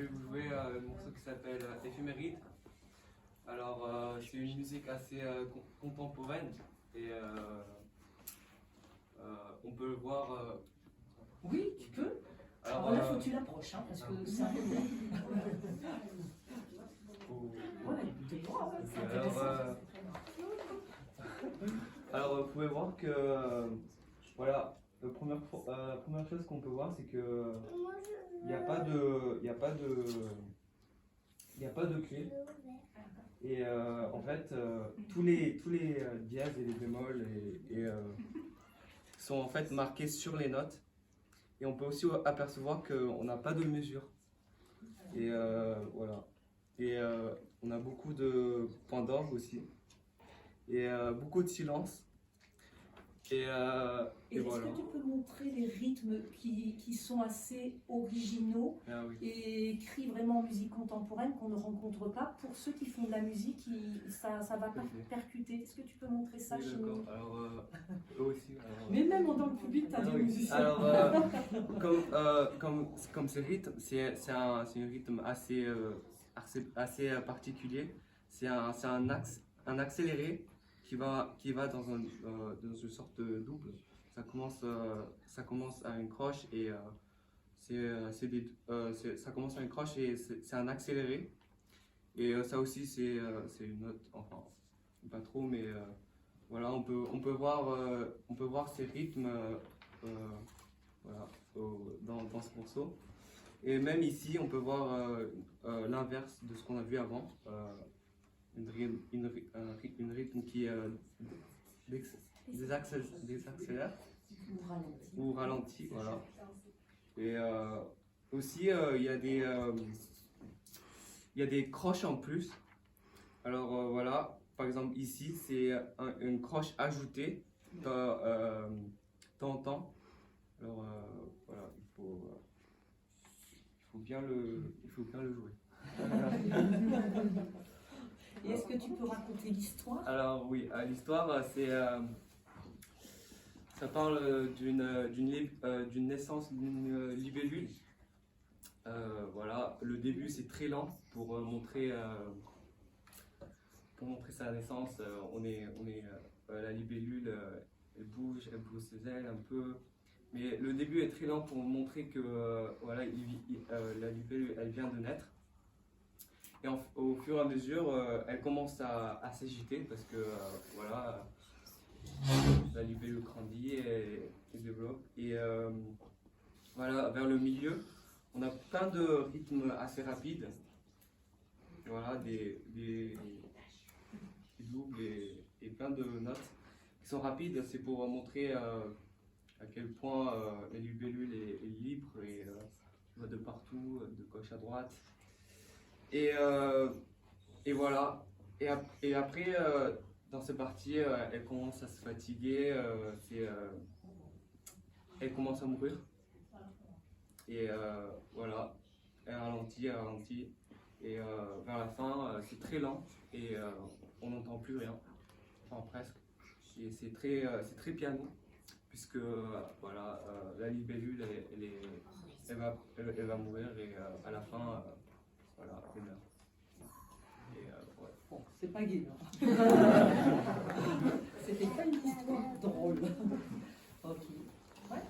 vais vous jouer un morceau qui s'appelle Éphéméride. Alors, c'est une musique assez contemporaine et on peut le voir. Oui, tu peux. Alors, là, faut que tu l'approches, hein, parce que ça. Ouais, t'es droit, ouais, c'est intéressant. Alors, vous pouvez voir que, voilà, la première chose qu'on peut voir, c'est que il n'y a pas de clé. Et en fait, tous les dièses et les bémols sont en fait marqués sur les notes. Et on peut aussi apercevoir qu'on n'a pas de mesure. Et voilà. Et on a beaucoup de points d'orgue aussi. Et beaucoup de silence. Et est-ce voilà. que tu peux montrer les rythmes qui sont assez originaux et écrits vraiment en musique contemporaine qu'on ne rencontre pas? Pour ceux qui font de la musique, ça va pas percuter. Est-ce que tu peux montrer ça chez nous? Alors, eux aussi. Mais même dans le public, tu as des musiciens. Alors, comme ce rythme, c'est un rythme assez particulier. C'est un accéléré qui va dans une sorte de double. Ça commence à une croche et ça commence à une croche et c'est un accéléré. Et ça aussi c'est une note, enfin pas trop, mais voilà, on peut voir ces rythmes voilà, dans ce morceau. Et même ici, on peut voir l'inverse de ce qu'on a vu avant. Une rythme qui désaccélère ou ralentit, voilà. Et aussi, il y a des croches en plus. Alors voilà, par exemple ici, c'est une croche ajoutée de temps en temps. Alors voilà, il faut bien le jouer. Et est-ce que tu peux raconter l'histoire? Alors oui, l'histoire, ça parle d'une naissance d'une libellule. Voilà, le début c'est très lent pour montrer sa naissance. La libellule, elle bouge ses ailes un peu. Mais le début est très lent pour montrer que voilà, la libellule elle vient de naître. Et au fur et à mesure, elle commence à s'agiter parce que voilà, la libellule grandit et développe. Et voilà, vers le milieu, on a plein de rythmes assez rapides. Voilà, des doubles et plein de notes qui sont rapides. C'est pour montrer à quel point la libellule est libre et va de partout, de gauche à droite. Et voilà. Et après, dans cette partie, elle commence à se fatiguer, elle commence à mourir. Et voilà, elle ralentit. Et vers la fin, c'est très lent et on n'entend plus rien, enfin presque. Et c'est très piano, puisque voilà, la libellule, elle va mourir et à la fin, voilà, elle meurt. Et, ouais. Bon, c'est pas gai, hein. C'était pas une histoire drôle. Ok. Ouais.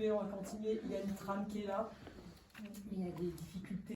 On va continuer. Il y a une trame qui est là. Il y a des difficultés.